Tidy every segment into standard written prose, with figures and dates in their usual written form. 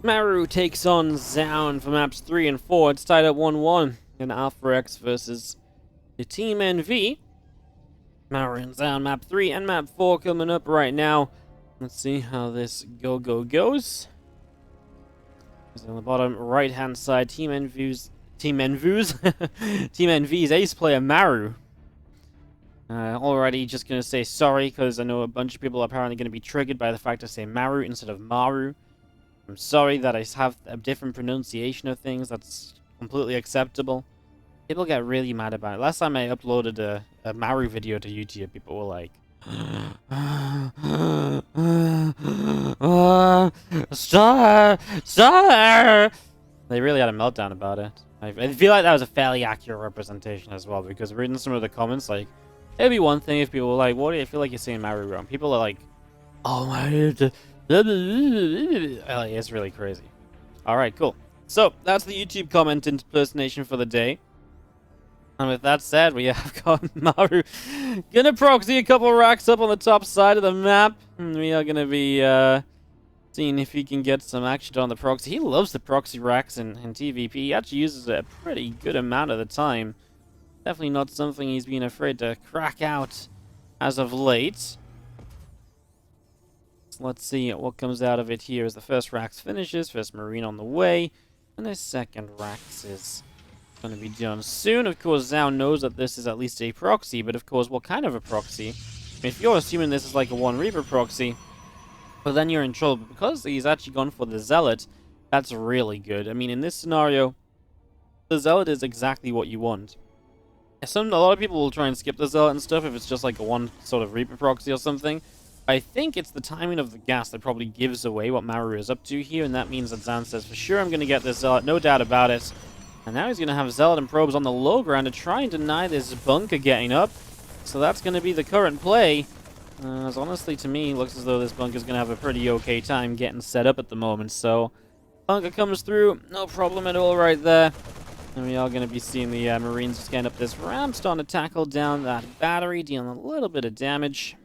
Maru takes on Zoun for maps 3 and 4. It's tied up 1-1 in Alpha X versus the Team NV. Maru and Zoun map 3 and map 4 coming up right now. Let's see how this goes. On the bottom right hand side, Team NV's Team NV's ace player Maru. Already just gonna say sorry because I know a bunch of people are apparently gonna be triggered by the fact I say Maru instead of Maru. I'm sorry that I have a different pronunciation of things. That's completely acceptable. People get really mad about it. Last time I uploaded a Maru video to YouTube, people were like, Stop! They really had a meltdown about it. I feel like that was a fairly accurate representation as well, because reading some of the comments, like, it'd be one thing if people were like, what do you feel like you're saying Maru wrong? People are like, oh my, it's really crazy. Alright, cool. So, that's the YouTube comment impersonation for the day. And with that said, we have got Maru gonna proxy a couple racks up on the top side of the map. And we are gonna be seeing if he can get some action on the proxy. He loves the proxy racks in TvP. He actually uses it a pretty good amount of the time. Definitely not something he's been afraid to crack out as of late. So let's see what comes out of it here as the first racks finishes. First Marine on the way. And the second racks is going to be done soon. Of course, Zoun knows that this is at least a proxy, but of course, what kind of a proxy? I mean, if you're assuming this is like a One Reaper proxy, well, then you're in trouble. Because he's actually gone for the Zealot, that's really good. I mean, in this scenario, the Zealot is exactly what you want. A lot of people will try and skip the Zealot and stuff if it's just like a one sort of Reaper proxy or something. I think it's the timing of the gas that probably gives away what Maru is up to here, and that means that Zoun says, for sure I'm going to get this Zealot, no doubt about it. And now he's going to have Zealot and Probes on the low ground to try and deny this bunker getting up. So that's going to be the current play. As honestly, to me, looks as though this bunker is going to have a pretty okay time getting set up at the moment. So, bunker comes through, no problem at all right there. And we are going to be seeing the Marines scan up this ramp, starting to tackle down that battery, dealing a little bit of damage.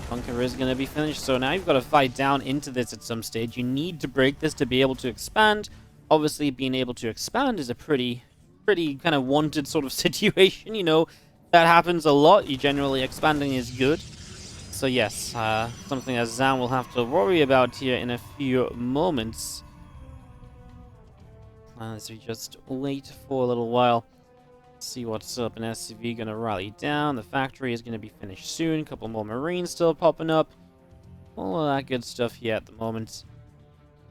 Bunker is going to be finished, so now you've got to fight down into this at some stage. You need to break this to be able to expand. Obviously, being able to expand is a pretty kind of wanted sort of situation, you know. That happens a lot. Generally, expanding is good. So yes, something that Zoun will have to worry about here in a few moments. As we just wait for a little while. See what's up. An SCV going to rally down. The factory is going to be finished soon. A couple more Marines still popping up. All of that good stuff here at the moment.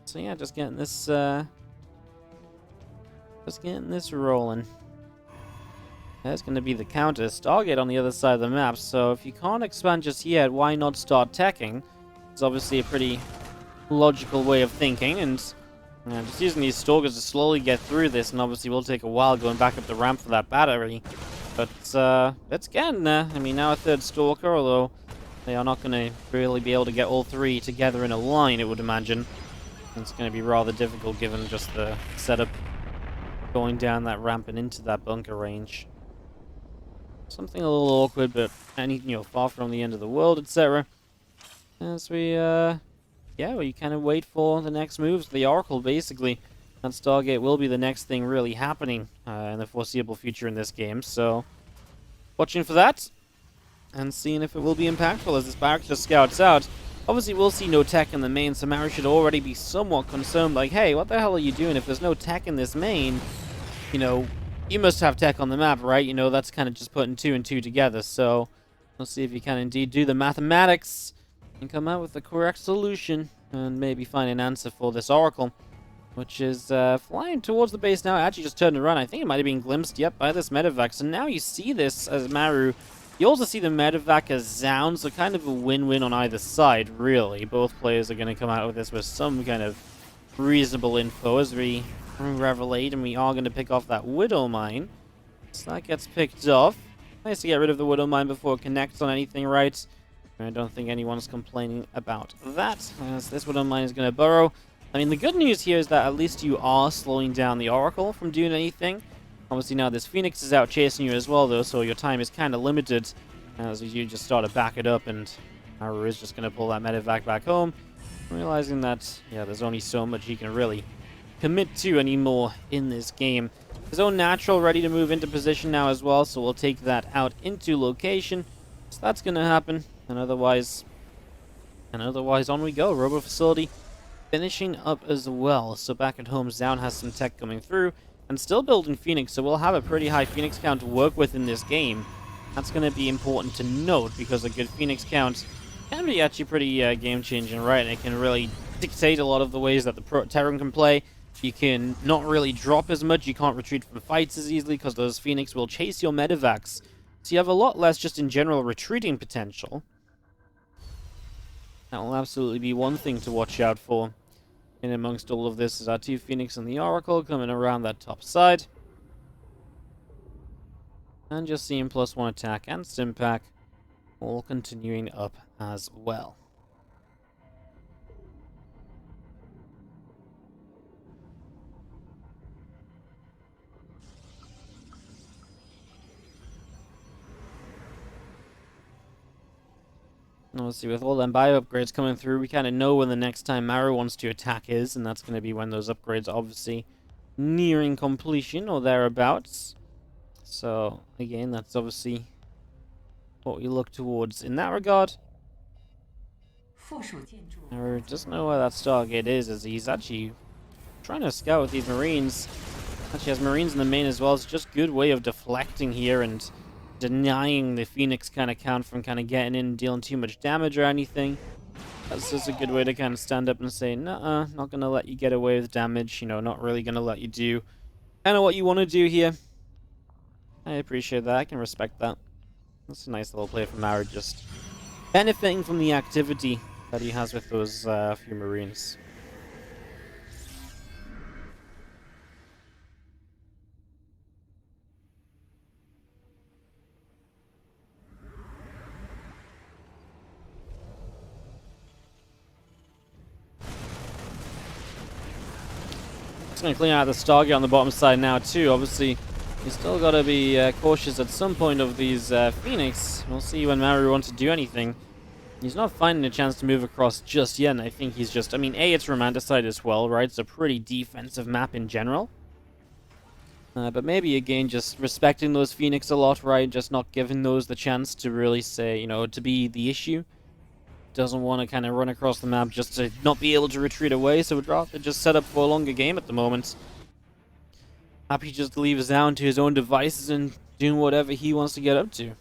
So yeah, just getting this rolling. There's going to be the counter Stargate on the other side of the map, so if you can't expand just yet, why not start teching? It's obviously a pretty logical way of thinking, and just using these stalkers to slowly get through this, and obviously will take a while going back up the ramp for that battery. But it's getting there. I mean, now a third stalker, although they are not going to really be able to get all three together in a line, it would imagine. It's going to be rather difficult given just the setup going down that ramp and into that bunker range. Something a little awkward, but far from the end of the world, etc. As we, we kind of wait for the next moves. The Oracle, basically. That Stargate will be the next thing really happening in the foreseeable future in this game. So, watching for that, and seeing if it will be impactful as this barrack just scouts out. Obviously, we'll see no tech in the main, so Maru should already be somewhat concerned, like, hey, what the hell are you doing if there's no tech in this main? You know, you must have tech on the map, right? You know, that's kind of just putting 2 and 2 together. So, we'll see if you can indeed do the mathematics and come out with the correct solution and maybe find an answer for this Oracle, which is flying towards the base now. Actually just turned around. I think it might have been glimpsed, yep, by this medevac. So now you see this as Maru. You also see the medevac as Zoun, so kind of a win-win on either side, really. Both players are going to come out with this with some kind of reasonable info as we revelate, and we are going to pick off that Widow Mine. So that gets picked off. Nice to get rid of the Widow Mine before it connects on anything, right? I don't think anyone's complaining about that, as this Widow Mine is going to burrow. I mean, the good news here is that at least you are slowing down the Oracle from doing anything. Obviously now this Phoenix is out chasing you as well, though, so your time is kind of limited as you just start to back it up, and Maru is just going to pull that medevac back home. Realizing that, yeah, there's only so much he can really commit to anymore in this game. His own natural ready to move into position now as well, so we'll take that out into location. So that's going to happen, and otherwise on we go. Robo Facility finishing up as well. So back at home, Zoun has some tech coming through, and still building Phoenix, so we'll have a pretty high Phoenix count to work with in this game. That's going to be important to note, because a good Phoenix count can be actually pretty game-changing, right? And it can really dictate a lot of the ways that the Terran can play. You can not really drop as much, you can't retreat from fights as easily, because those Phoenix will chase your medevacs. So you have a lot less just in general retreating potential. That will absolutely be one thing to watch out for. In amongst all of this is our 2 Phoenix and the Oracle coming around that top side. And just seeing +1 attack and Stimpack all continuing up as well. Obviously, with all them bio upgrades coming through, we kind of know when the next time Maru wants to attack is, and that's going to be when those upgrades are obviously nearing completion or thereabouts. So, again, that's obviously what we look towards in that regard. Maru doesn't know where that Stargate is, as he's actually trying to scout with these Marines. Actually has Marines in the main as well. It's just a good way of deflecting here and denying the Phoenix kind of count from kind of getting in and dealing too much damage or anything. That's just a good way to kind of stand up and say, nah, not going to let you get away with damage, you know, not really going to let you do kind of what you want to do here. I appreciate that. I can respect that. That's a nice little play from Maru, just benefiting from the activity that he has with those few Marines. Just going to clean out the Stargate on the bottom side now too. Obviously, you still got to be cautious at some point of these Phoenix. We'll see when Maru wants to do anything. He's not finding a chance to move across just yet, and I think he's just... I mean, A, it's romanticized as well, right? It's a pretty defensive map in general. But maybe, again, just respecting those Phoenix a lot, right? Just not giving those the chance to really say, you know, to be the issue. Doesn't want to kind of run across the map just to not be able to retreat away, so would rather just set up for a longer game at the moment. Happy just to leave Zoun to his own devices and doing whatever he wants to get up to.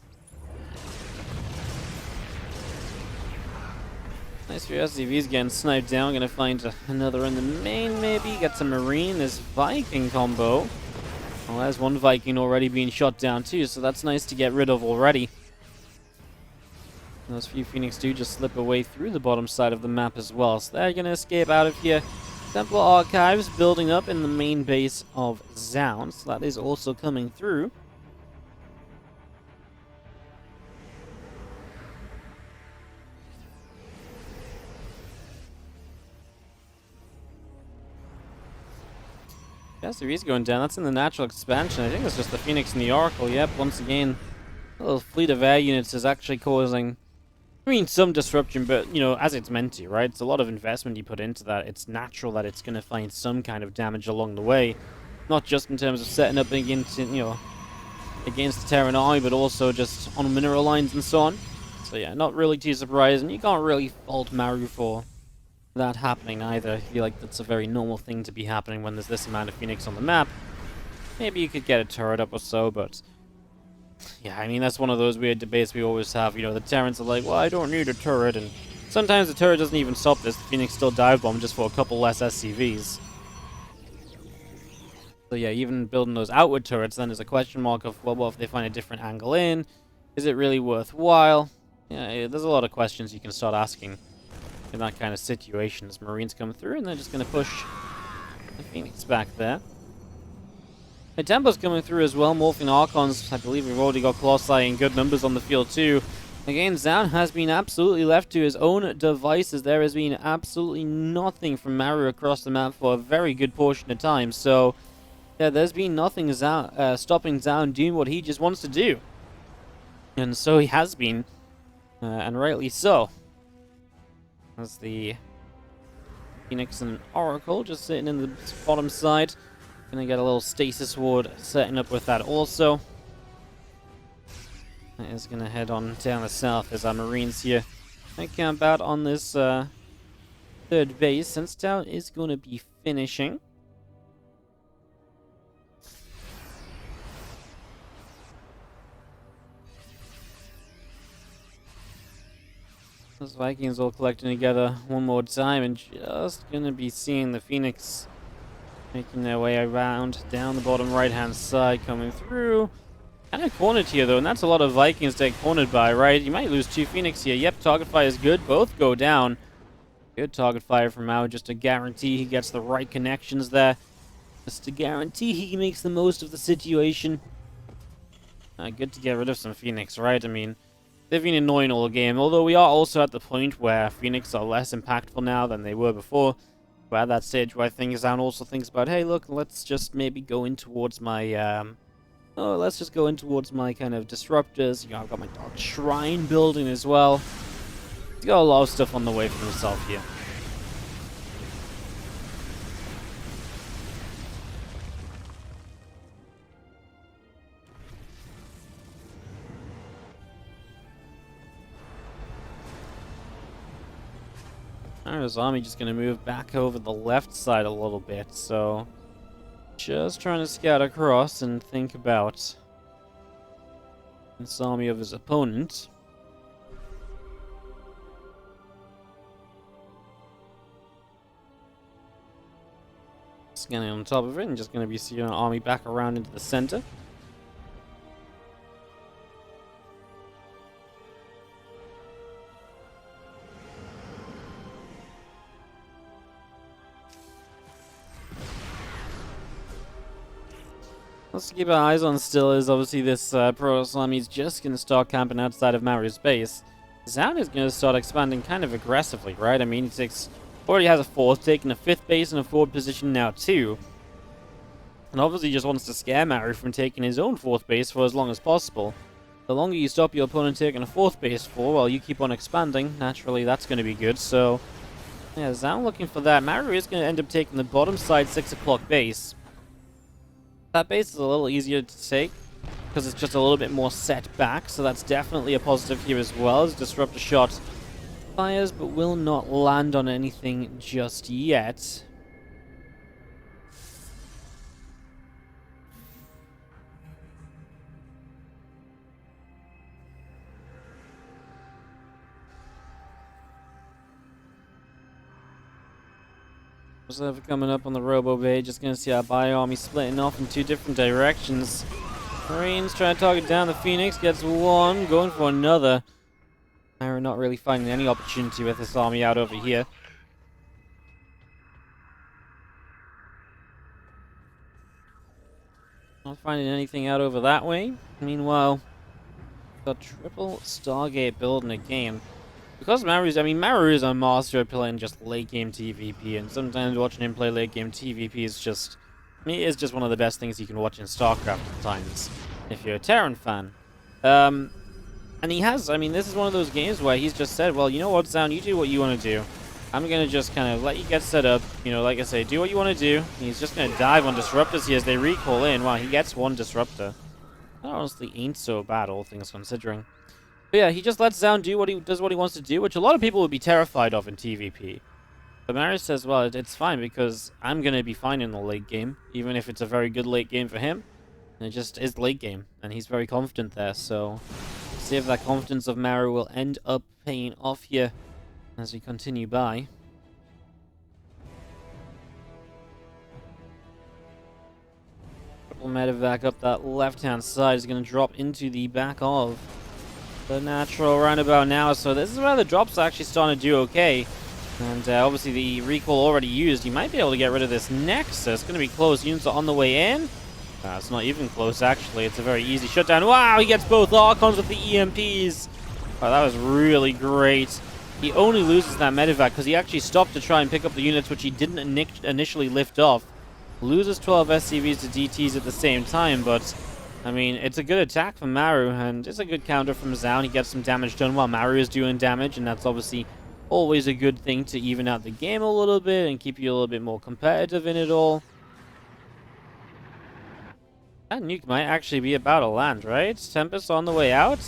Nice for SCVs getting sniped down. Gonna find another in the main, maybe. Get some Marine. This Viking combo. Well, there's one Viking already being shot down too, so that's nice to get rid of already. Those few Phoenix do just slip away through the bottom side of the map as well, so they're gonna escape out of here. Templar Archives building up in the main base of Zoun, so that is also coming through. Yes, there is going down. That's in the natural expansion. I think it's just the Phoenix and the Oracle. Yep, once again, a little fleet of air units is actually causing, I mean, some disruption, but, you know, as it's meant to, right? It's a lot of investment you put into that. It's natural that it's going to find some kind of damage along the way. Not just in terms of setting up against, you know, against the Terran army, but also just on mineral lines and so on. So yeah, not really too surprising. You can't really fault Maru for that happening either. I feel like that's a very normal thing to be happening when there's this amount of Phoenix on the map. Maybe you could get a turret up or so, but yeah, I mean, that's one of those weird debates we always have. You know, the Terrans are like, well, I don't need a turret, and sometimes the turret doesn't even stop this. The Phoenix still dive bomb just for a couple less SCVs. So yeah, even building those outward turrets, then there's a question mark of, well, what if they find a different angle in? Is it really worthwhile? Yeah, there's a lot of questions you can start asking in that kind of situation as Marines come through, and they're just going to push the Phoenix back there. The Tempo's coming through as well, morphing Archons. I believe we've already got Colossi in good numbers on the field too. Again, Zoun has been absolutely left to his own devices. There has been absolutely nothing from Maru across the map for a very good portion of time. So, yeah, there's been nothing stopping Zoun doing what he just wants to do. And so he has been, and rightly so. As the Phoenix and Oracle just sitting in the bottom side. Gonna get a little stasis ward setting up with that also. That is gonna head on down the south as our Marines here. I camp out on this third base, since Stout is gonna be finishing. Those Vikings all collecting together one more time, and just gonna be seeing the Phoenix making their way around down the bottom right-hand side, coming through. Kind of cornered here, though, and that's a lot of Vikings to get cornered by, right? You might lose 2 Phoenix here. Yep, target fire is good. Both go down. Good target fire from Mao, just to guarantee he gets the right connections there. Just to guarantee he makes the most of the situation. Good to get rid of some Phoenix, right? I mean, they've been annoying all game, although we are also at the point where Phoenix are less impactful now than they were before. We're at that stage where I think Zoun also thinks about, hey, look, let's just maybe go in towards my, let's just go in towards my kind of disruptors. You know, I've got my Dark Shrine building as well. He's got a lot of stuff on the way for himself here. His army just going to move back over the left side a little bit, so just trying to scout across and think about this army of his opponent. Scanning on top of it and just going to be seeing an army back around into the center. Let's keep our eyes on still is obviously this Pro army is just going to start camping outside of MARU'S base. Zoun is going to start expanding kind of aggressively, right? I mean, he already has a 4th, taking a 5th base and a forward position now too. And obviously just wants to scare Maru from taking his own 4th base for as long as possible. The longer you stop your opponent taking a 4th base for, while you keep on expanding, naturally that's going to be good. So, yeah, Zoun looking for that. Maru is going to end up taking the bottom side 6 o'clock base. That base is a little easier to take because it's just a little bit more set back, so that's definitely a positive here as well. As Disruptor shot fires, but will not land on anything just yet. Observer coming up on the Robo Bay, just gonna see our Bio Army splitting off in 2 different directions. Marines trying to target down the Phoenix, gets one, going for another. We're not really finding any opportunity with this army out over here. Not finding anything out over that way. Meanwhile, got triple Stargate building again. Because Maru is a master at playing just late game TvP, and sometimes watching him play late game TvP is just, one of the best things you can watch in StarCraft at times, if you're a Terran fan. And he has, this is one of those games where he's just said, well, you know what, Zoun, you do what you want to do. I'm going to just kind of let you get set up, like I say, do what you want to do. And he's just going to dive on disruptors here as they recall in. Wow, he gets 1 disruptor. That honestly ain't so bad, all things considering. But yeah, he just lets Zoun do what he wants to do, which a lot of people would be terrified of in TvP. But Maru says, well, it's fine because I'm going to be fine in the late game, even if it's a very good late game for him. And it just is late game, and he's very confident there, so see if that confidence of Maru will end up paying off here as we continue by. Triple medevac up that left-hand side is going to drop into the back of the natural roundabout now, so this is where the drops are actually starting to do okay. And obviously the recall already used, you might be able to get rid of this Nexus. It's going to be close. Units are on the way in. It's not even close, actually. It's a very easy shutdown. Wow, he gets both Archons with the EMPs. Oh, that was really great. He only loses that medevac because he actually stopped to try and pick up the units which he didn't initially lift off. Loses 12 SCVs to DTs at the same time, but it's a good attack from Maru, and it's a good counter from Zoun. He gets some damage done while Maru is doing damage, and that's obviously Always a good thing to even out the game a little bit and keep you a little bit more competitive in it all. That nuke might actually be about to land, right? Tempest on the way out?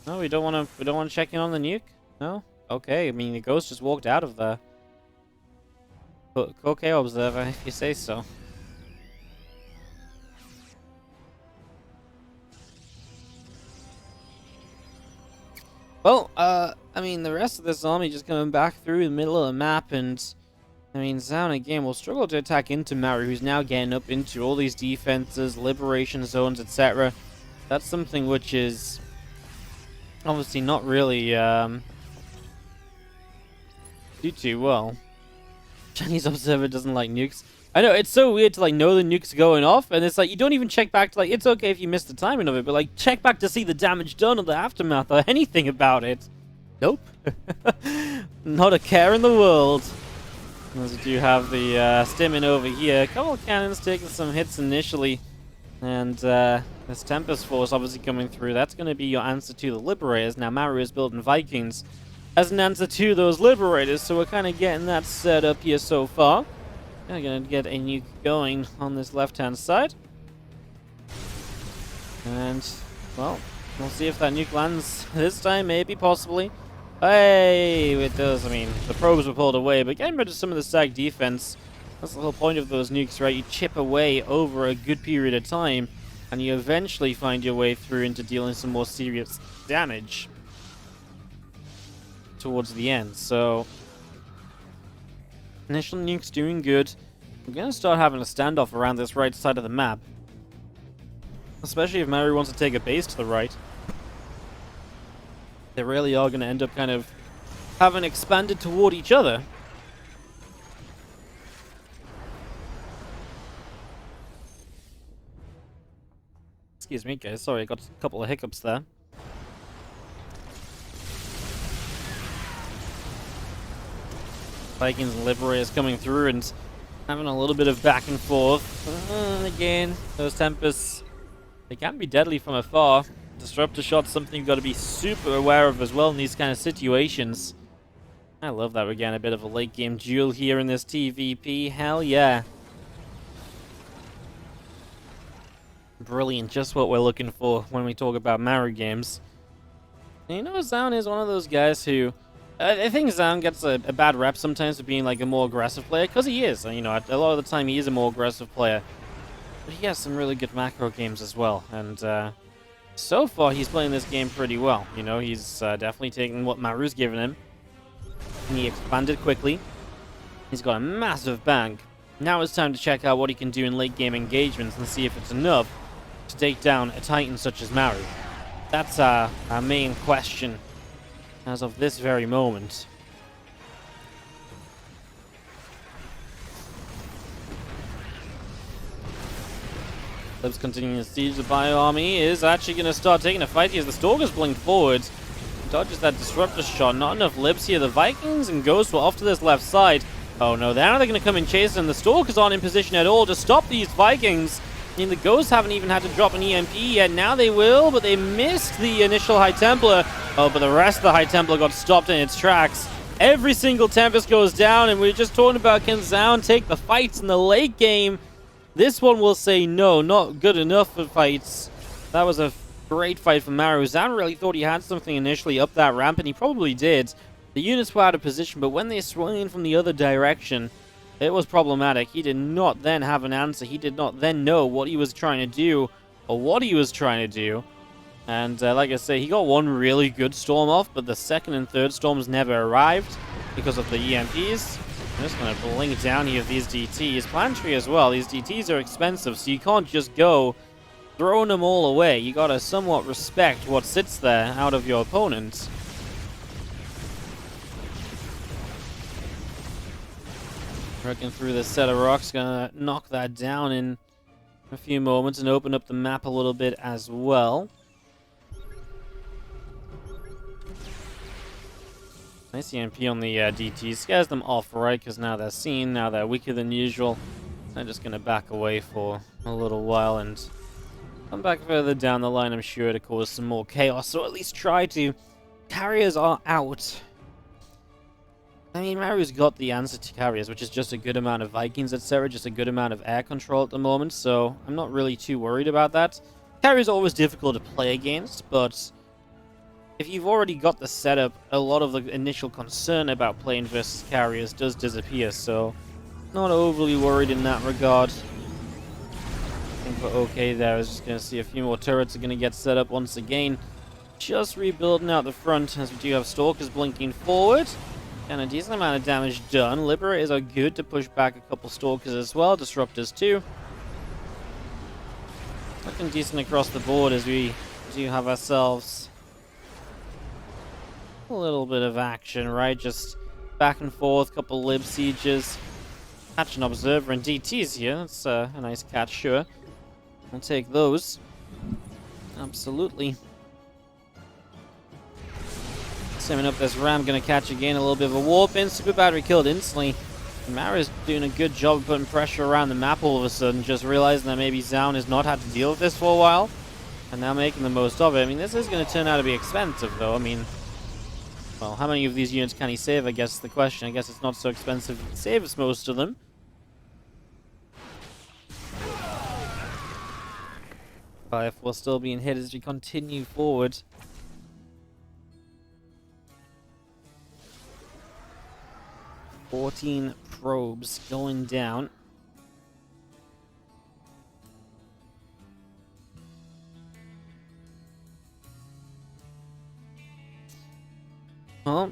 No, we don't want to check in on the nuke? No? Okay, I mean the ghost just walked out of there. Okay, observer, if you say so. Well, I mean, the rest of this army just coming back through the middle of the map, and I mean, Zoun again will struggle to attack into Maru, who's now getting up into all these defenses, liberation zones, etc. That's something which is obviously not really do too well. Chinese observer doesn't like nukes. I know, it's so weird to like know the nuke's going off, and it's like you don't even check back to like, it's okay if you miss the timing of it, but like check back to see the damage done or the aftermath or anything about it. Nope. Not a care in the world. As we do have the Stimmin over here. A couple of cannons taking some hits initially, and this Tempest Force obviously coming through. That's going to be your answer to the Liberators. Now Maru is building Vikings as an answer to those Liberators, so we're kind of getting that set up here so far. I'm going to get a nuke going on this left-hand side. And, well, we'll see if that nuke lands this time, maybe, possibly. Hey, it does. I mean, the probes were pulled away, but getting rid of some of the stack defense, that's the whole point of those nukes, right? You chip away over a good period of time, and you eventually find your way through into dealing some more serious damage towards the end. So initial nuke's doing good. We're going to start having a standoff around this right side of the map, especially if Maru wants to take a base to the right. They really are going to end up kind of having expanded toward each other. Excuse me, guys. Sorry, I got a couple of hiccups there. Vikings and Liberators coming through and having a little bit of back and forth. Again, those Tempests, they can be deadly from afar. Disruptor shot's something you've got to be super aware of as well in these kind of situations. I love that we're getting a bit of a late game duel here in this TvP. Hell yeah. Brilliant, just what we're looking for when we talk about Maru games. And you know, Zoun is one of those guys who... I think Zoun gets a bad rep sometimes for being like a more aggressive player, because he is. You know, a lot of the time he is a more aggressive player. But he has some really good macro games as well, and so far he's playing this game pretty well. You know, he's definitely taken what Maru's given him, and he expanded quickly. He's got a massive bank. Now it's time to check out what he can do in late game engagements and see if it's enough to take down a titan such as Maru. That's our main question as of this very moment. Libs continuing to siege. The Bio Army is actually going to start taking a fight here as the Stalkers blink forward. Dodges that Disruptor shot. Not enough Libs here. The Vikings and Ghosts were off to this left side. Oh no, now they're going to come and chase them. The Stalkers aren't in position at all to stop these Vikings. I mean, the Ghosts haven't even had to drop an EMP yet. Now they will, but they missed the initial High Templar. Oh, but the rest of the High Templar got stopped in its tracks. Every single Tempest goes down, and we're just talking about can Zoun take the fights in the late game. This one will say no, not good enough for fights. That was a great fight for Maru. Zoun really thought he had something initially up that ramp, and he probably did. The units were out of position, but when they swung in from the other direction, it was problematic. He did not then have an answer. He did not then know what he was trying to do or what he was trying to do. And like I say, he got one really good storm off, but the second and third storms never arrived because of the EMPs. I'm just going to blink down here with these DTs. Planetary as well. These DTs are expensive, so you can't just go throwing them all away. You got to somewhat respect what sits there out of your opponent. Working through this set of rocks, gonna knock that down in a few moments and open up the map a little bit as well. Nice EMP on the DT. Scares them off, right? Because now they're seen, now they're weaker than usual. They're just gonna back away for a little while and come back further down the line, I'm sure, to cause some more chaos. So at least try to... Carriers are out I mean, Maru's got the answer to carriers, which is just a good amount of Vikings, etc., just a good amount of air control at the moment, so I'm not really too worried about that. Carriers are always difficult to play against, but if you've already got the setup, a lot of the initial concern about playing versus carriers does disappear, so not overly worried in that regard. I think we're okay there. I was just going to see a few more turrets are going to get set up once again. Just rebuilding out the front, as we do have Stalkers blinking forward. And a decent amount of damage done. Liberators are good to push back a couple Stalkers as well. Disruptors too. Looking decent across the board as we do have ourselves a little bit of action, right? Just back and forth, couple Lib sieges. Catch an Observer and DTs here. That's a nice catch, sure. I'll take those. Absolutely. Simming up this ram, gonna catch again, a little bit of a warp in. Super Battery killed instantly. Maru's doing a good job of putting pressure around the map all of a sudden, just realizing that maybe Zoun has not had to deal with this for a while, and now making the most of it. I mean, this is gonna turn out to be expensive, though. I mean, well, how many of these units can he save, I guess is the question. I guess it's not so expensive if he saves most of them. But if we're still being hit as we continue forward. "14 probes going down." Well,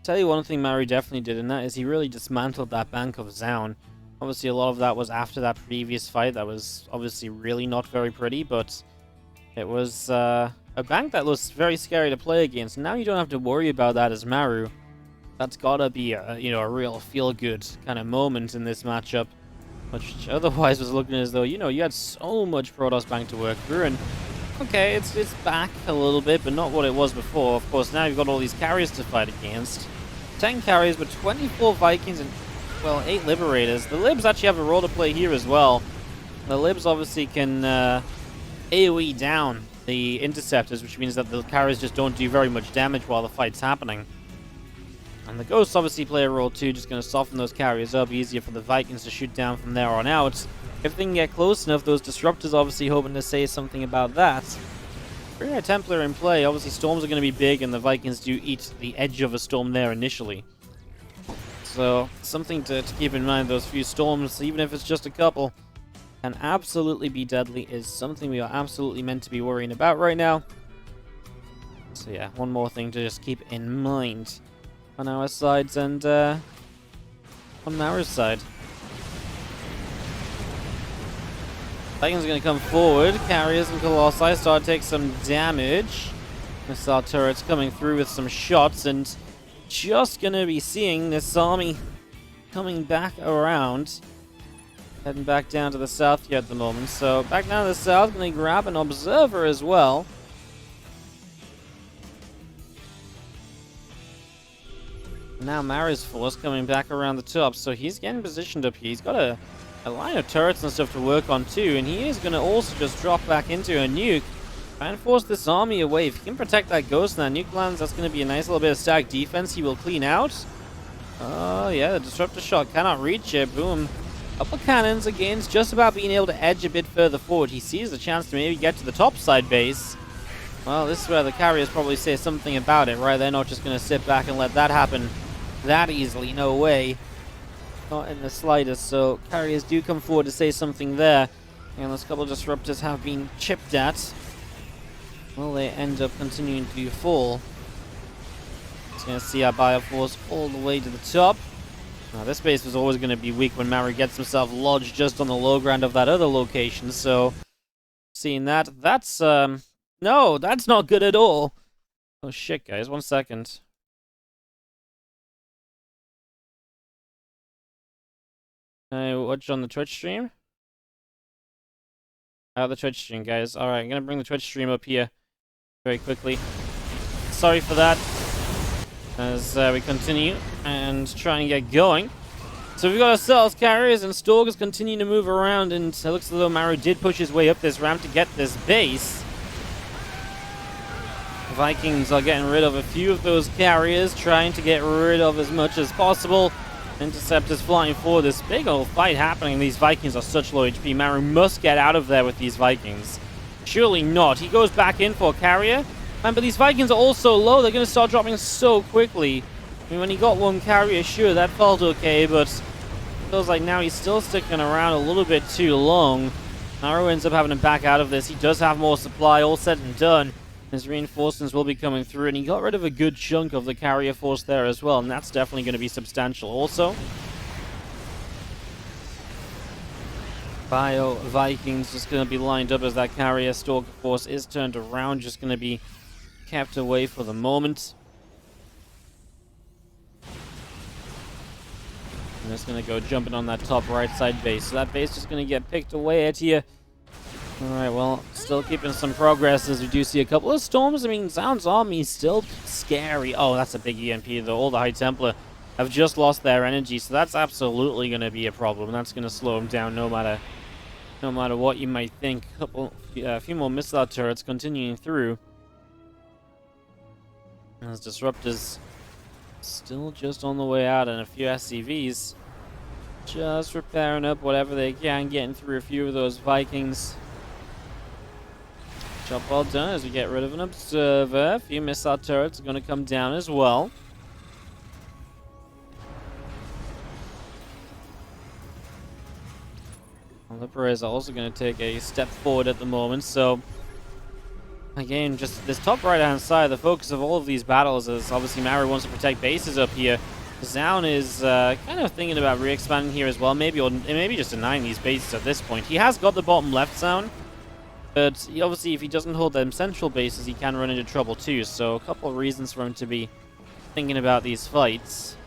tell you one thing Maru definitely did, and that is he really dismantled that bank of Zoun. Obviously, a lot of that was after that previous fight. That was obviously really not very pretty, but it was a bank that was very scary to play against. Now you don't have to worry about that as Maru. That's gotta be a, a real feel-good kind of moment in this matchup, which otherwise was looking as though, you had so much Protoss bank to work through, and okay, it's back a little bit, but not what it was before. Of course, now you've got all these carriers to fight against. 10 carriers, but 24 Vikings and, well, 8 Liberators. The Libs actually have a role to play here as well. The Libs obviously can AoE down the Interceptors, which means that the carriers just don't do very much damage while the fight's happening. And the Ghosts obviously play a role too, just going to soften those carriers up, easier for the Vikings to shoot down from there on out. If they can get close enough, those Disruptors obviously hoping to say something about that. Very a Templar in play. Obviously Storms are going to be big, and the Vikings do eat the edge of a Storm there initially. So, something to keep in mind, those few Storms, even if it's just a couple, can absolutely be deadly, is something we are absolutely meant to be worrying about right now. So yeah, one more thing to just keep in mind on our sides and on Maru's side. Vikings are going to come forward. Carriers and Colossi start to take some damage. Missile turrets coming through with some shots, and just going to be seeing this army coming back around. Heading back down to the south here at the moment. So back down to the south, going to grab an Observer as well. Now Maru's force coming back around the top, so he's getting positioned up here. He's got a line of turrets and stuff to work on too, and he is going to also just drop back into a nuke, try and force this army away. If he can protect that Ghost and that nuke lands, that's going to be a nice little bit of stacked defense he will clean out. Oh yeah, the Disruptor shot cannot reach it. Boom. Couple cannons again, it's just about being able to edge a bit further forward. He sees a chance to maybe get to the top side base. Well, this is where the carriers probably say something about it, right? They're not just going to sit back and let that happen that easily. No way. Not in the slightest. So carriers do come forward to say something there. And those couple of Disruptors have been chipped at. Will they end up continuing to fall? Just going to see our Bioforce all the way to the top. Now, this base was always going to be weak when Maru gets himself lodged just on the low ground of that other location. So, seeing that, that's, no, that's not good at all. Oh shit, guys, 1 second. Can I watch on the Twitch stream? The Twitch stream, guys. Alright, I'm going to bring the Twitch stream up here very quickly. Sorry for that. As we continue and try and get going. So we've got ourselves carriers and Stalkers continuing to move around, and it looks as though Maru did push his way up this ramp to get this base. Vikings are getting rid of a few of those carriers, trying to get rid of as much as possible. Interceptors flying forward. This big old fight happening. These Vikings are such low HP. Maru must get out of there with these Vikings. Surely not. He goes back in for a carrier. Man, but these Vikings are all so low, they're going to start dropping so quickly. I mean, when he got one carrier, sure, that felt okay, but feels like now he's still sticking around a little bit too long. Maru ends up having to back out of this. He does have more supply, all said and done. His reinforcements will be coming through, and he got rid of a good chunk of the carrier force there as well, and that's definitely going to be substantial also. Bio Vikings just going to be lined up as that carrier stalker force is turned around, just going to be kept away for the moment. I'm just going to go jumping on that top right side base. So that base just going to get picked away at here. Alright, well, still keeping some progress as we do see a couple of storms. I mean, Zoun's army is still scary. Oh, that's a big EMP, though. All the High Templar have just lost their energy, so that's absolutely going to be a problem. That's going to slow them down no matter what you might think. A few more missile turrets continuing through. As Disruptors still just on the way out, and a few SCVs just repairing up whatever they can, getting through a few of those Vikings. Job well done as we get rid of an observer. A few missile turrets are going to come down as well. Libra is also going to take a step forward at the moment, so again, just this top right-hand side, the focus of all of these battles is obviously Maru wants to protect bases up here. Zoun is kind of thinking about re-expanding here as well, maybe just denying these bases at this point. He has got the bottom left Zoun, but obviously if he doesn't hold them central bases, he can run into trouble too, so a couple of reasons for him to be thinking about these fights.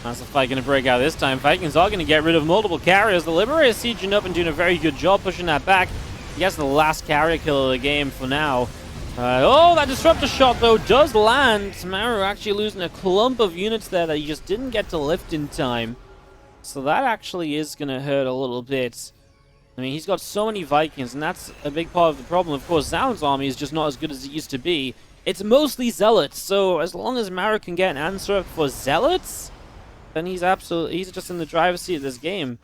How's the fight going to break out this time? Vikings are going to get rid of multiple carriers. The Liberator is sieging up and doing a very good job pushing that back. He gets the last carrier kill of the game for now. Oh, that Disruptor shot, though, does land. Maru actually losing a clump of units there that he just didn't get to lift in time. So that actually is going to hurt a little bit. I mean, he's got so many Vikings, and that's a big part of the problem. Of course, Zoun's army is just not as good as it used to be. It's mostly Zealots, so as long as Maru can get an answer for Zealots, then he's just in the driver's seat of this game.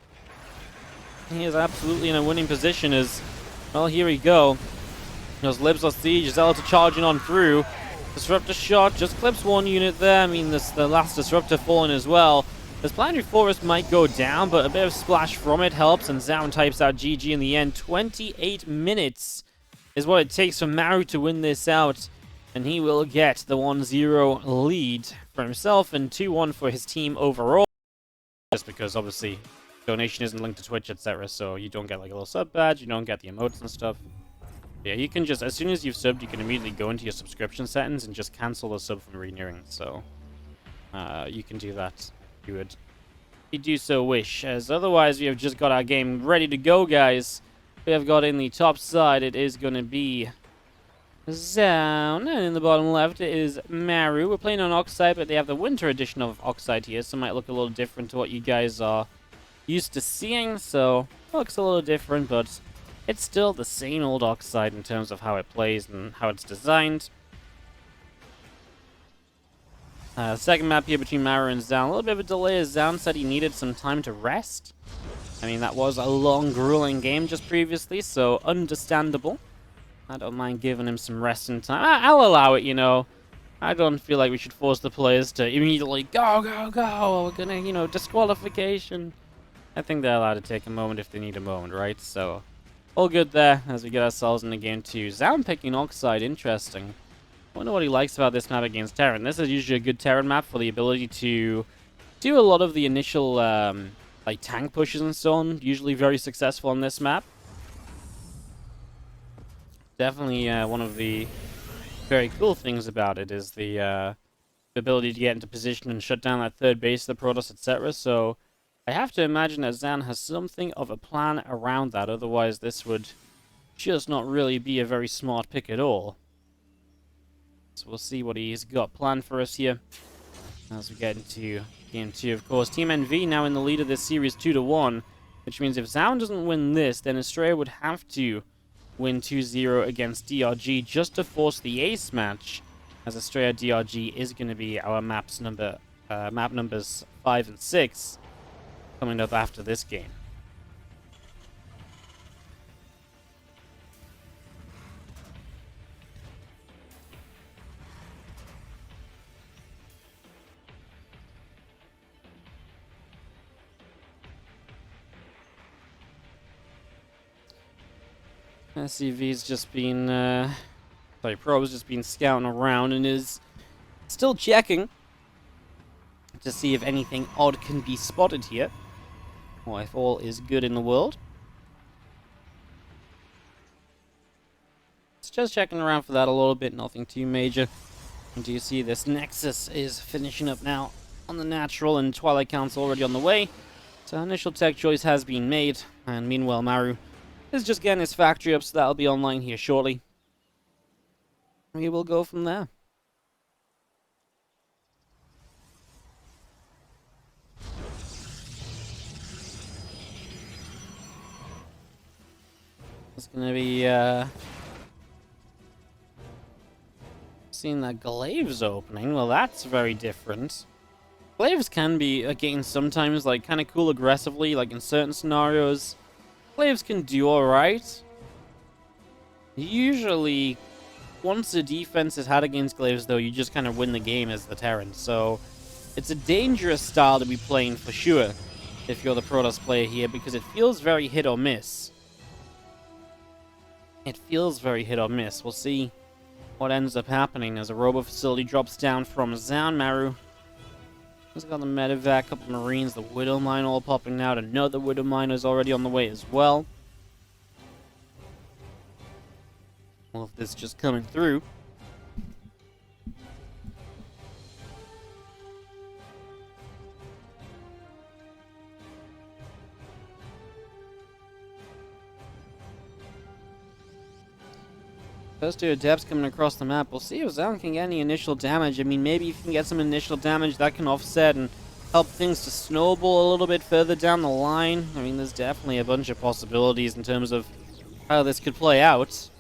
He is absolutely in a winning position as, well, here we go. Those Libs are siege, Zealots are charging on through. Disruptor shot just clips one unit there. I mean, the last Disruptor falling as well. This Planetary Forest might go down, but a bit of splash from it helps, and Zoun types out GG in the end. 28 minutes is what it takes for Maru to win this out, and he will get the 1-0 lead for himself and 2-1 for his team overall. Just because, obviously, donation isn't linked to Twitch, etc., so you don't get like a little sub badge, you don't get the emotes and stuff. Yeah, you can just, as soon as you've subbed, you can immediately go into your subscription settings and just cancel the sub from renewing, so you can do that if you would. If you do so wish, as otherwise we have just got our game ready to go, guys. We have got in the top side, it is going to be Zoun, and in the bottom left it is Maru. We're playing on Oxide, but they have the winter edition of Oxide here, so it might look a little different to what you guys are used to seeing, so it looks a little different, but it's still the same old Oxide in terms of how it plays and how it's designed. Second map here between Maru and Zoun. A little bit of a delay as Zoun said he needed some time to rest. I mean, that was a long, grueling game just previously, so understandable. I don't mind giving him some rest and time. I'll allow it, you know. I don't feel like we should force the players to immediately go, go, go. We're gonna, you know, disqualification. I think they're allowed to take a moment if they need a moment, right? So, all good there as we get ourselves in the game too. Zoun picking Oxide, interesting. I wonder what he likes about this map against Terran. This is usually a good Terran map for the ability to do a lot of the initial like tank pushes and so on. Usually very successful on this map. Definitely one of the very cool things about it is the ability to get into position and shut down that third base, the Protoss, etc. So I have to imagine that Zoun has something of a plan around that. Otherwise, this would just not really be a very smart pick at all. So we'll see what he's got planned for us here. as we get into Game 2, of course. Team NV now in the lead of this series 2-1, which means if Zoun doesn't win this, then Estrella would have to win 2-0 against DRG just to force the ace match, as Estrella DRG is going to be our map numbers 5 and 6 coming up after this game. SCV's just been, Pro's just been scouting around and is still checking to see if anything odd can be spotted here, or if all is good in the world. It's just checking around for that a little bit, nothing too major. And do you see this Nexus is finishing up now on the natural, and Twilight Council already on the way. So initial tech choice has been made, and meanwhile Maru is just getting his factory up, so that'll be online here shortly. We will go from there. It's gonna be seeing that Glaive's opening. Well, that's very different. Glaives can be again sometimes like kind of cool aggressively, like in certain scenarios. Glaives can do alright. Usually, once the defense is had against Glaives, though, you just kind of win the game as the Terran. So, it's a dangerous style to be playing for sure, if you're the Protoss player here, because it feels very hit or miss. It feels very hit or miss. We'll see what ends up happening as a robo facility drops down from Zoun. Maru has got the medevac, a couple Marines, the Widow Mine all popping out. Another Widow Mine is already on the way as well. All of this just coming through. First two Adepts coming across the map. We'll see if Zoun can get any initial damage. I mean, maybe if you can get some initial damage, that can offset and help things to snowball a little bit further down the line. I mean, there's definitely a bunch of possibilities in terms of how this could play out.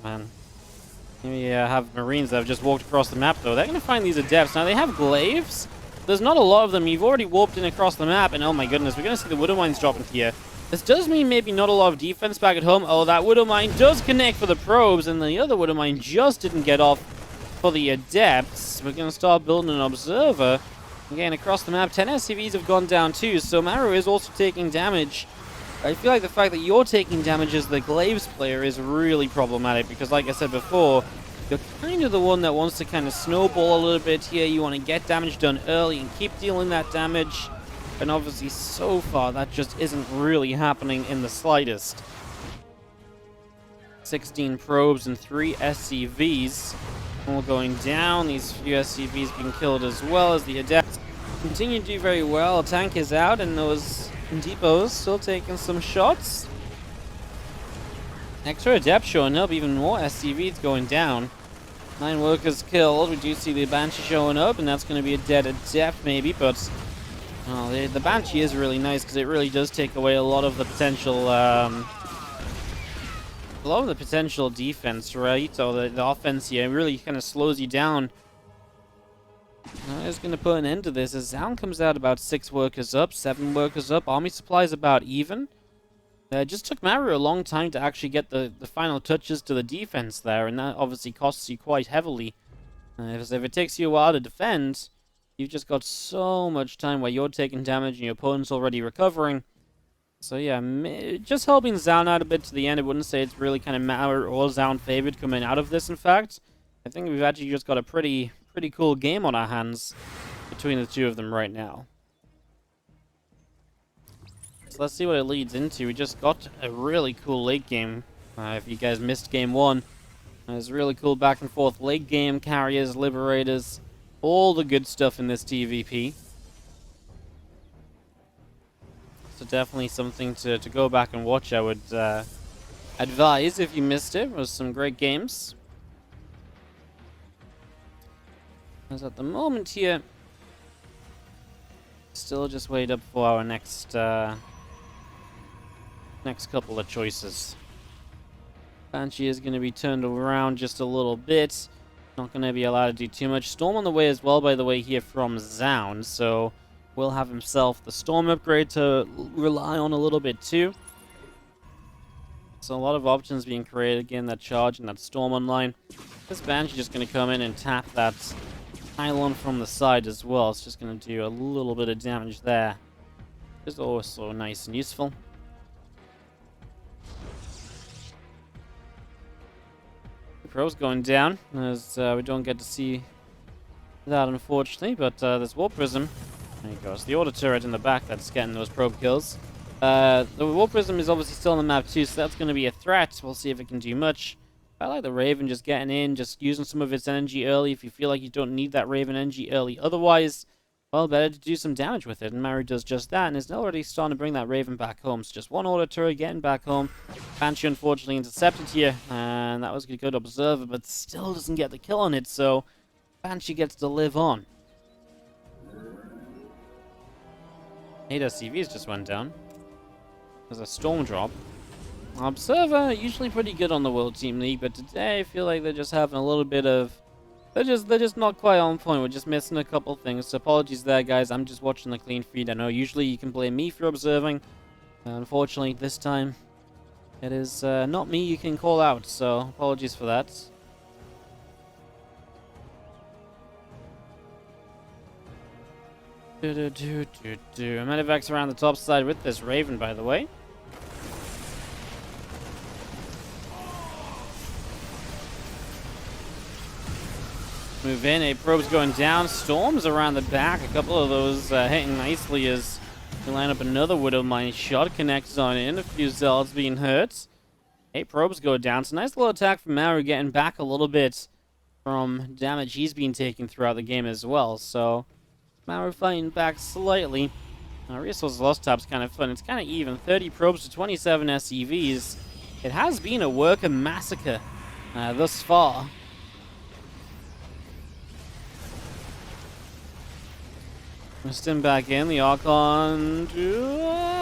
Man. We have Marines that have just walked across the map, though. They're going to find these Adepts. Now, they have Glaives. There's not a lot of them. You've already warped in across the map, and oh my goodness, we're going to see the Widow Mines dropping here. This does mean maybe not a lot of defense back at home. Oh, that Widow Mine does connect for the probes, and the other Widow Mine just didn't get off for the Adepts. We're going to start building an Observer. Again, across the map, 10 SCVs have gone down too, so Maru is also taking damage. I feel like the fact that you're taking damage as the Glaives player is really problematic, because like I said before, you're kind of the one that wants to kind of snowball a little bit here. You want to get damage done early and keep dealing that damage. And obviously, so far, that just isn't really happening in the slightest. 16 probes and 3 SCVs. All going down. These few SCVs being killed as well as the Adepts continue to do very well. Tank is out, and those depots still taking some shots. Extra Adept showing up, even more SCVs going down. 9 workers killed. We do see the Banshee showing up, and that's going to be a dead Adept maybe, but oh, the Banshee is really nice because it really does take away a lot of the potential, defense, right? Or the offense here. It really kind of slows you down. I'm just going to put an end to this as Zoun comes out about 6 workers up, 7 workers up. Army supplies about even. It just took Maru a long time to actually get the final touches to the defense there, and that obviously costs you quite heavily. If it takes you a while to defend, you've just got so much time where you're taking damage and your opponent's already recovering. So yeah, just helping Zoun out a bit to the end. I wouldn't say it's really kind of Maru or Zoun favored coming out of this, in fact. I think we've actually just got a pretty cool game on our hands between the two of them right now. So let's see what it leads into. We just got a really cool late game. If you guys missed game 1, there's really cool back and forth late game, carriers, liberators, all the good stuff in this TvP. So definitely something to go back and watch. I would advise if you missed it. It was some great games. As at the moment here, still just wait up for our next couple of choices. Banshee is going to be turned around just a little bit. Not going to be allowed to do too much. Storm on the way as well, by the way, here from Zoun. So will have himself the Storm upgrade to rely on a little bit too. So a lot of options being created. Again, that charge and that Storm online. This Banshee just going to come in and tap that pylon from the side as well. It's just going to do a little bit of damage there. It's also nice and useful. Pro's going down, as we don't get to see that, unfortunately, but there's Warp Prism. There you go. It's the Auto Turret in the back that's getting those probe kills. The Warp Prism is obviously still on the map too, so that's going to be a threat. We'll see if it can do much. I like the Raven just getting in, just using some of its energy early if you feel like you don't need that Raven energy early. Otherwise, well, better to do some damage with it, and Maru does just that, and is already starting to bring that Raven back home. So just one Auto Turret getting back home. Banshee unfortunately intercepted here, and that was a good observer, but still doesn't get the kill on it, so Banshee gets to live on. 8 SCVs just went down. There's a Storm drop. Observer, usually pretty good on the World Team League, but today I feel like they're just having a little bit of... They're just not quite on point. We're just missing a couple things. So apologies there, guys. I'm just watching the clean feed. I know usually you can blame me for observing. Unfortunately, this time it is not me you can call out. So apologies for that. Medivacs around the top side with this Raven, by the way. Move in, a probe's going down, Storms around the back, a couple of those hitting nicely as we line up another Widow Mine shot, connects on in, a few Zealots being hurt. 8 probes go down, so nice little attack from Maru, getting back a little bit from damage he's been taking throughout the game as well, so Maru fighting back slightly. Resource loss tab's kind of fun, it's kind of even, 30 probes to 27 SCVs. It has been a worker massacre thus far. Stim back in, the Archon...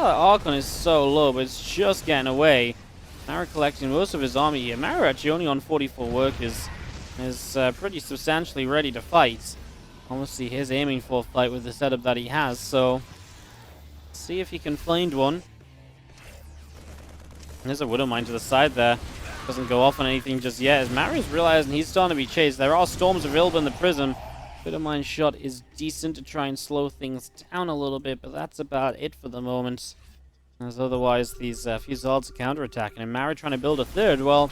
Archon is so low, but it's just getting away. Maru collecting most of his army here. Maru actually only on 44 workers is pretty substantially ready to fight. Obviously, he's aiming for a fight with the setup that he has, so... see if he can find one. There's a Widow Mine to the side there. Doesn't go off on anything just yet, as Maru's realizing he's starting to be chased. There are Storms available in the Prism. Widow Mine shot is decent to try and slow things down a little bit, but that's about it for the moment. As otherwise, these few Zealots are counterattacking, and Maru trying to build a third. Well,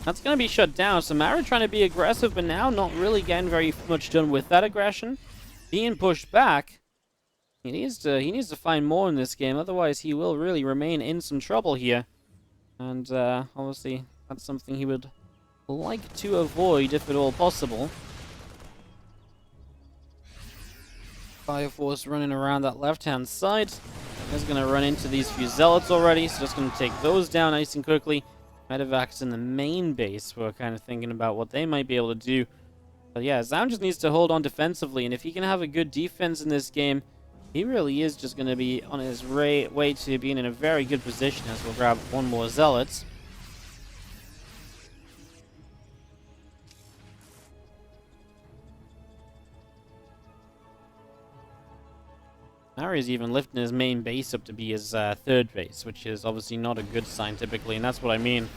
that's going to be shut down. So Maru trying to be aggressive, but now not really getting very much done with that aggression. Being pushed back. He needs to find more in this game, otherwise he will really remain in some trouble here. And obviously, that's something he would like to avoid if at all possible. Fire Force running around that left-hand side. He's going to run into these few Zealots already, so just going to take those down nice and quickly. Medivacs in the main base, we're kind of thinking about what they might be able to do. But yeah, Zoun just needs to hold on defensively, and if he can have a good defense in this game, he really is just going to be on his way to being in a very good position, as we'll grab one more Zealot. Maru's even lifting his main base up to be his third base, which is obviously not a good sign typically, and that's what I mean.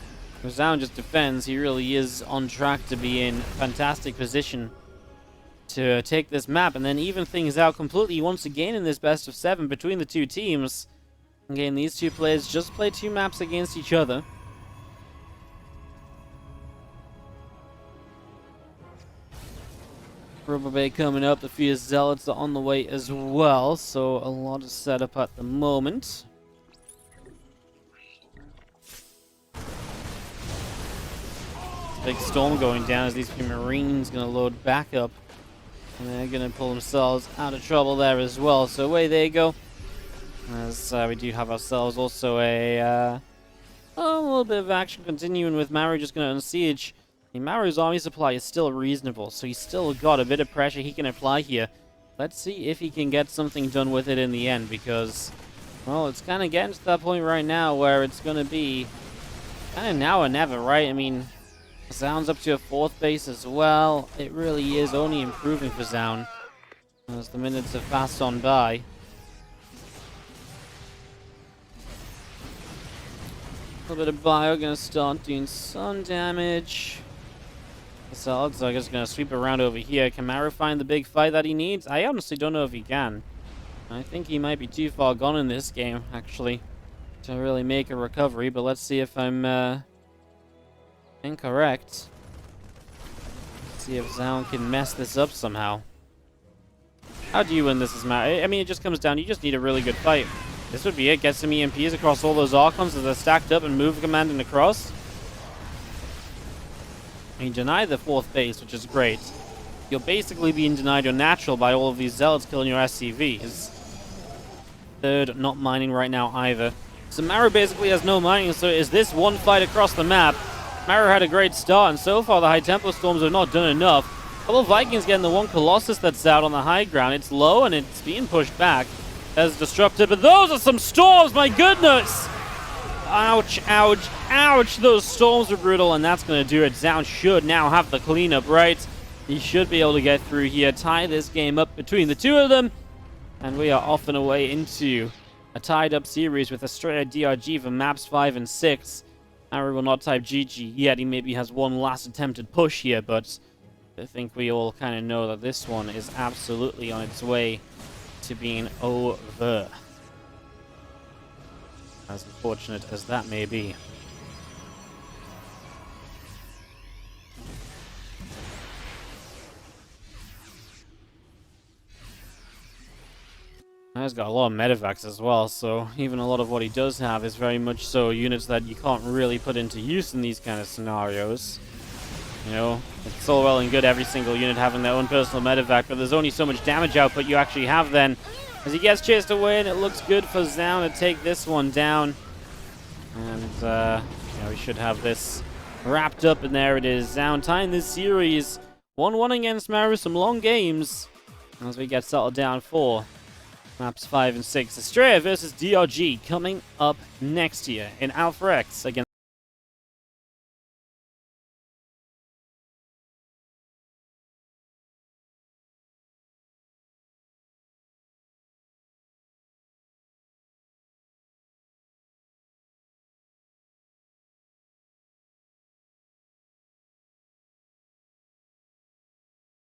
If Zoun just defends, he really is on track to be in fantastic position to take this map and then even things out completely once again in this best of 7 between the two teams. Again, these two players just play 2 maps against each other. Rubber Bay coming up, the Fierce Zealots are on the way as well, so a lot of setup at the moment. Big storm going down as these few Marines going to load back up. And they're going to pull themselves out of trouble there as well. So away they go. As we do have ourselves also a little bit of action continuing with Maru just going to unsiege Maru's army supply is still reasonable, so he's still got a bit of pressure he can apply here. Let's see if he can get something done with it in the end, because, well, it's kind of getting to that point right now where it's going to be kind of now or never, right? I mean, Zoun's up to a 4th base as well. It really is only improving for Zoun as the minutes have passed on by. A little bit of bio gonna start doing some damage. The odds are just gonna sweep around over here. Can Maru find the big fight that he needs? I honestly don't know if he can. I think he might be too far gone in this game, actually, to really make a recovery. But let's see if I'm incorrect. Let's see if Zoun can mess this up somehow. How do you win this as Maru? I mean, it just comes down, you just need a really good fight. This would be it. Get some EMPs across all those Archons as they're stacked up and move commanding across. And you deny the 4th base, which is great. You're basically being denied your natural by all of these Zealots killing your SCVs. 3rd, not mining right now either. So Maru basically has no mining, so is this one fight across the map? Maru had a great start, and so far the High Tempo Storms have not done enough. A couple of Vikings getting the one Colossus that's out on the high ground. It's low, and it's being pushed back as disrupted, but those are some storms, my goodness! Ouch, ouch, ouch! Those storms are brutal, and that's going to do it. Zoun should now have the cleanup, right? He should be able to get through here, tie this game up between the two of them, and we are off and away into a tied-up series with a straight DRG for maps 5 and 6. Maru will not type GG yet. He maybe has one last attempted push here, but I think we all kind of know that this one is absolutely on its way to being over. As unfortunate as that may be. He's got a lot of medevacs as well, so even a lot of what he does have is very much so units that you can't really put into use in these kind of scenarios. You know, it's all well and good every single unit having their own personal medevac, but there's only so much damage output you actually have then. As he gets chased away, and it looks good for Zoun to take this one down. And, yeah, we should have this wrapped up, and there it is. Zoun tying this series 1-1 against Maru. Some long games as we get settled down for maps 5 and 6. Estrella versus DRG coming up next year in Alpha X against